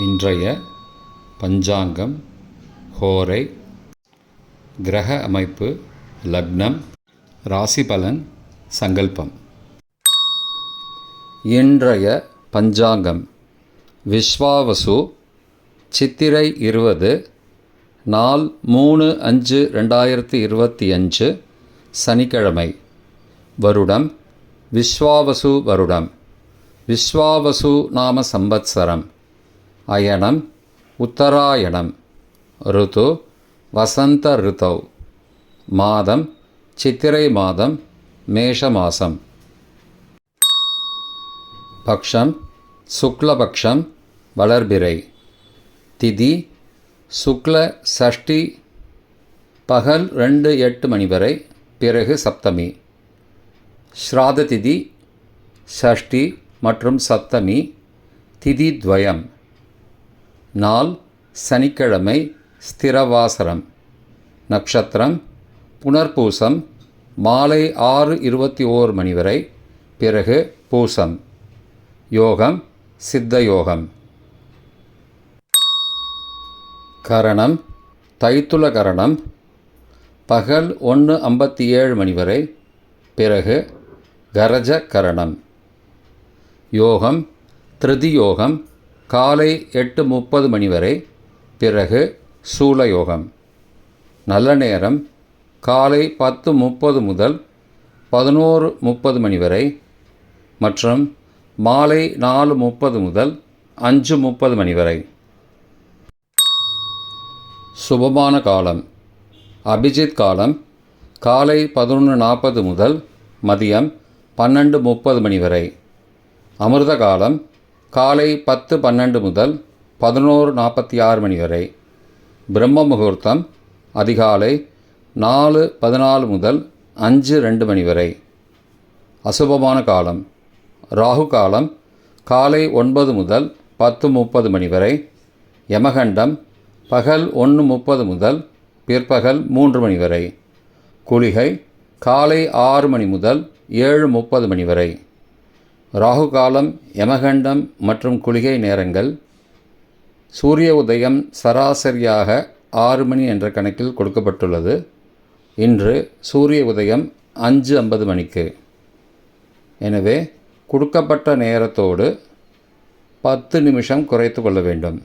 இன்றைய பஞ்சாங்கம், ஹோரை, கிரக அமைப்பு, லக்னம், ராசி பலன், சங்கல்பம். இன்றைய பஞ்சாங்கம் விஸ்வாவசு, சித்திரை 20, நாள் 3/5/2025, சனிக்கிழமை. வருடம் விஸ்வாவசு வருடம். விஸ்வாவசு நாம சம்பத்சரம். அயனம் உத்தராயணம். ருது வசந்த ருதௌ. மாதம் சித்திரை மாதம், மேஷ மாசம். பக்ஷம் சுக்லபக்ஷம், வளர்பிறை. திதி சுக்ல சஷ்டி, பகல் 2:08 மணி வரை, பிறகு சப்தமி. ஸ்ராத திதி சஷ்டி மற்றும் சப்தமி, திதி துவயம். நாள் சனிக்கிழமை, ஸ்திரவாசரம். நட்சத்திரம் புனர்பூசம், மாலை 6:21 மணி வரை, பிறகு பூசம். யோகம் சித்த யோகம். கரணம் தைத்துல கரணம், பகல் 1:57 மணி வரை, பிறகு கரஜ கரணம். யோகம் திருதியோகம், காலை 8:30 மணி வரை, பிறகு சூலயோகம். நல்ல நேரம் காலை 10:30 முதல் 11:30 மணி வரை மற்றும் மாலை 4:30 முதல் 5:30 மணி வரை. சுபமான காலம் அபிஜித் காலம், காலை 11:40 முதல் மதியம் 12:30 மணி வரை. அமிர்த காலம் காலை 10:12 முதல் 11:46 மணி வரை. பிரம்ம முகூர்த்தம் அதிகாலை 4:14 முதல் 5:02 மணி வரை. அசுபமான காலம் ராகு காலம், காலை 9 முதல் 10:30 மணி வரை. யமகண்டம் பகல் 1:30 முதல் பிற்பகல் 3 மணி வரை. குளிகை காலை 6 மணி முதல் 7:30 மணி வரை. ராகு காலம், யமகண்டம் மற்றும் குளிகை நேரங்கள். சூரிய உதயம் சராசரியாக 6 மணி என்ற கணக்கில் கொடுக்கப்பட்டுள்ளது. இன்று சூரிய உதயம் 5:50 மணிக்கு. எனவே கொடுக்கப்பட்ட நேரத்தோடு 10 நிமிஷம் குறைத்து கொள்ள வேண்டும்.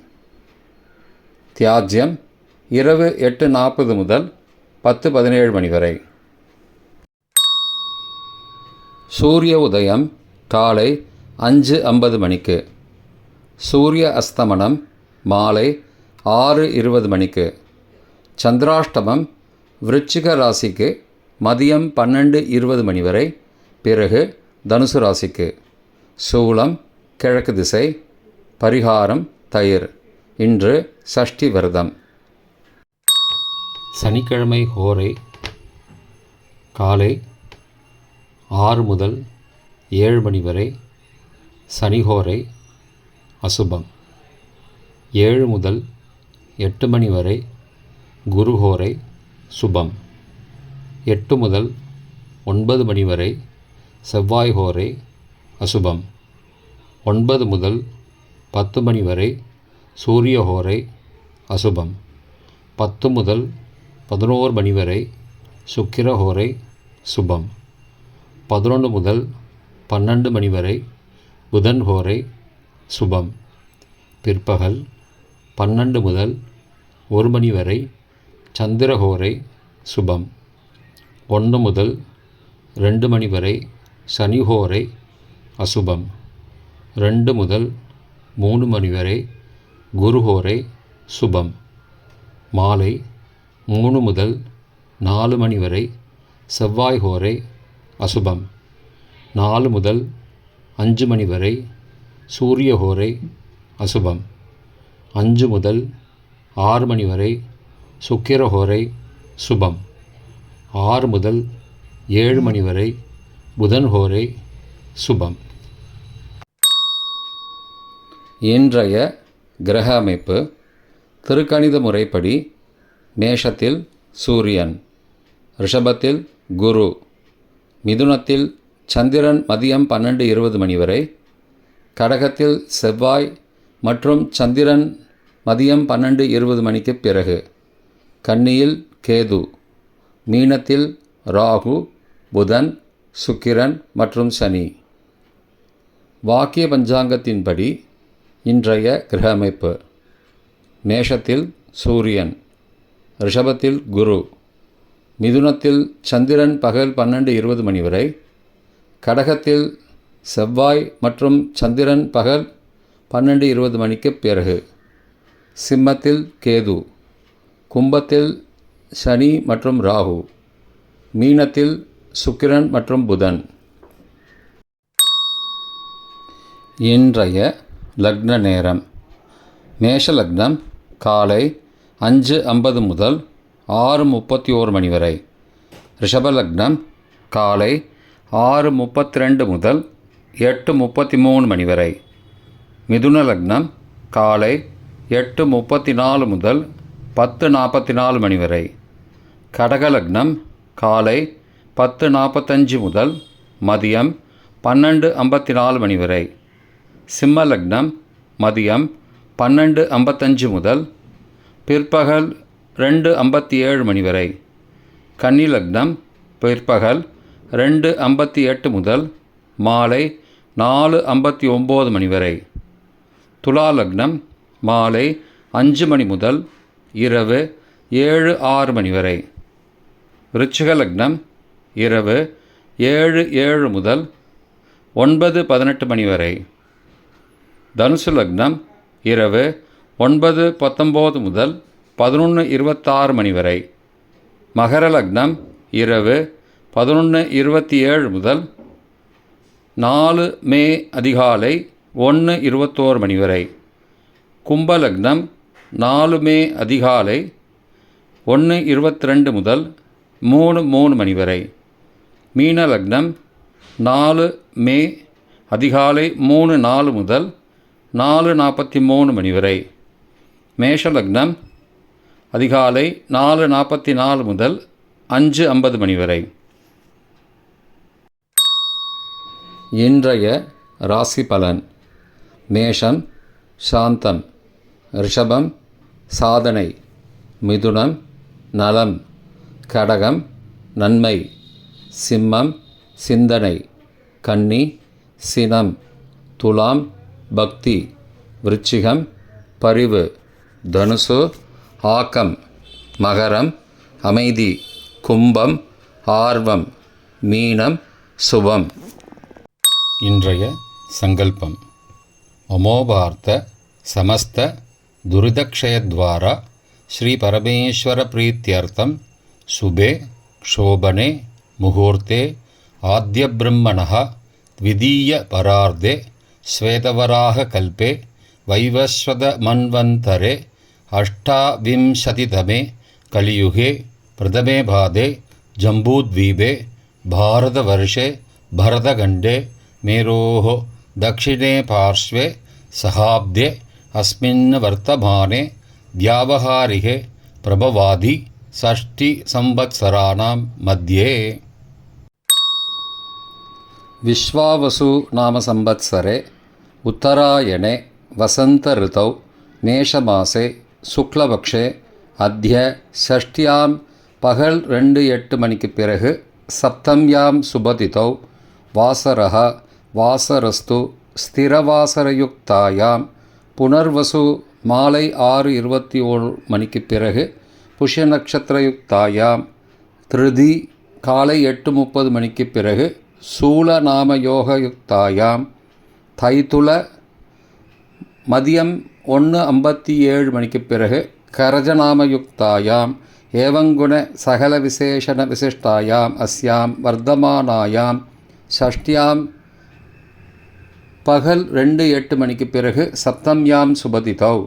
தியாஜ்யம் இரவு 8:40 முதல் 10:17 மணி வரை. சூரிய உதயம் காலை 5:50 மணிக்கு. சூரிய அஸ்தமனம் மாலை 6:20 மணிக்கு. சந்திராஷ்டமம் விருச்சிக ராசிக்கு மதியம் 12:20 மணி வரை, பிறகு தனுசு ராசிக்கு. சூலம் கிழக்கு திசை. பரிகாரம் தயிர். இன்று சஷ்டி விரதம். சனிக்கிழமை ஹோரை காலை 6 முதல் 7 மணி வரை, சனிஹோரை அசுபம். 7 முதல் 8 மணி வரை, குருஹோரை சுபம். 8 முதல் 9 மணி வரை, செவ்வாய் ஹோரை அசுபம். 9 முதல் 10 மணி வரை, சூரிய ஹோரை அசுபம். 10 முதல் 11 மணி வரை, சுக்கிர ஹோரை சுபம். 11 முதல் 12 மணி வரை, புதன் ஹோரை சுபம். பிற்பகல் 12 முதல் 1 மணி வரை, சந்திர ஹோரை சுபம். 1 முதல் 2 மணி வரை, சனி ஹோரை அசுபம். 2 முதல் 3 மணி வரை, குரு ஹோரை சுபம். மாலை 3 முதல் 4 மணி வரை, செவ்வாய் ஹோரை அசுபம். 4 முதல் 5 மணி வரை, சூரிய ஹோரை அசுபம். 5 முதல் 6 மணி வரை, சுக்கிர ஹோரை சுபம். 6 முதல் 7 மணி வரை, புதன் ஹோரை சுபம். இன்றைய கிரக அமைப்பு திருக்கணித முறைப்படி மேஷத்தில் சூரியன், ரிஷபத்தில் குரு, மிதுனத்தில் சந்திரன் மதியம் 12:20 மணி வரை, கடகத்தில் செவ்வாய் மற்றும் சந்திரன் மதியம் 12:20 மணிக்கு பிறகு. கன்னியில் கேது, மீனத்தில் ராகு, புதன், சுக்கிரன் மற்றும் சனி. வாக்கிய பஞ்சாங்கத்தின்படி இன்றைய கிரக அமைப்பு: மேஷத்தில் சூரியன், ரிஷபத்தில் குரு, மிதுனத்தில் சந்திரன் பகல் 12:20 மணி வரை, கடகத்தில் செவ்வாய் மற்றும் சந்திரன் பகல் 12:20 மணிக்கு பிறகு, சிம்மத்தில் கேது, கும்பத்தில் சனி மற்றும் ராகு, மீனத்தில் சுக்கிரன் மற்றும் புதன். இன்றைய லக்ன நேரம்: மேஷ லக்னம் காலை 5:50 முதல் 6:31 மணி வரை. ரிஷப லக்னம் காலை 6:32 முதல் 8:33 மணி வரை. மிதுன லக்னம் காலை 8:34 முதல் 10:44 மணி வரை. கடக லக்னம் காலை 10:45 முதல் மதியம் 12:54 மணி வரை. சிம்ம லக்னம் மதியம் 12:55 முதல் பிற்பகல் 2:57 மணி வரை. கன்னி லக்னம் பிற்பகல் 2:58 முதல் மாலை 4:59 மணி வரை. துலா லக்னம் மாலை 5 மணி முதல் இரவு 7:06 மணி வரை. விருச்சிக லக்னம் இரவு 7:07 முதல் 9:18 மணி வரை. தனுசு லக்னம் இரவு 9:19 முதல் 11:26 மணி வரை. மகர லக்னம் இரவு 11:27 முதல் 4 மே அதிகாலை 1:21 மணி வரை. கும்ப லக்னம் 4 மே அதிகாலை 1:22 முதல் 3 மணி வரை. மீன லக்னம் 4 மே அதிகாலை 3:04 முதல் 4:43 மணி வரை. மேஷ லக்னம் அதிகாலை 4:44 முதல் 5:50 மணி வரை. இன்றைய ராசி பலன்: மேஷம் சாந்தம், ரிஷபம் சாதனை, மிதுனம் நலம், கடகம் நன்மை, சிம்மம் சிந்தனை, கன்னி சினம், துலாம் பக்தி, விருச்சிகம் பரிவு, தனுசு ஆக்கம், மகரம் அமைதி, கும்பம் ஆர்வம், மீனம் சுபம். இன்றைய சங்கல்பம்: மமோபார்த்த சமஸ்த துரிதக்ஷயத்வாரா ஸ்ரீ பரமேஸ்வர பிரீத்யர்த்தம் சுபே க்ஷோபனே முகூர்த்தே ஆத்ய பிரம்மணः த்விதீய பரார்த்தே ஸ்வேதவராக கல்பே வைவஸ்வத மன்வந்தரே அஷ்டாவிம்சதிதமே கலியுகே பிரதமே பாதே ஜம்பூத்வீபே பாரதவர்ஷே பரதகண்டே மேரோः தக்ஷிணே பார்ஷ்வே சகாப்தே அஸ்மின் வர்த்தமானே வியாவஹாரிகே பிரபவாதி षष्टि संवत्सराणां मध्ये. विश्वावसु नाम संवत्सरे उत्तरायणे वसंत ऋतौ मेषमासे शुक्लपक्षे अद्य षष्ट्यां पगल 2:08 मणिक्कु पिறகு सप्तम्यां सुबतिथौ वासरः वासरस्तु स्थिरवासरयुक्तायां पुनर्वसु मालै 6:21 मणिक्कु पिறகு पुष्य नक्षत्रयुक्तायां திருதி காலை 8:30 மணிக்கு பிறகு சூல நாம யோகயுக்தாயாம் தைத்துல மதியம் 1:57 மணிக்கு பிறகு கரஜநாமயுக்தாயாம் ஏவங்குண சகல விசேஷண விசிஷ்டாயாம் அஸ்யாம் வர்த்தமானாயாம் ஷஷ்டியாம் பகல் 2:08 மணிக்கு பிறகு சப்தம்யாம் சுபதிதௌ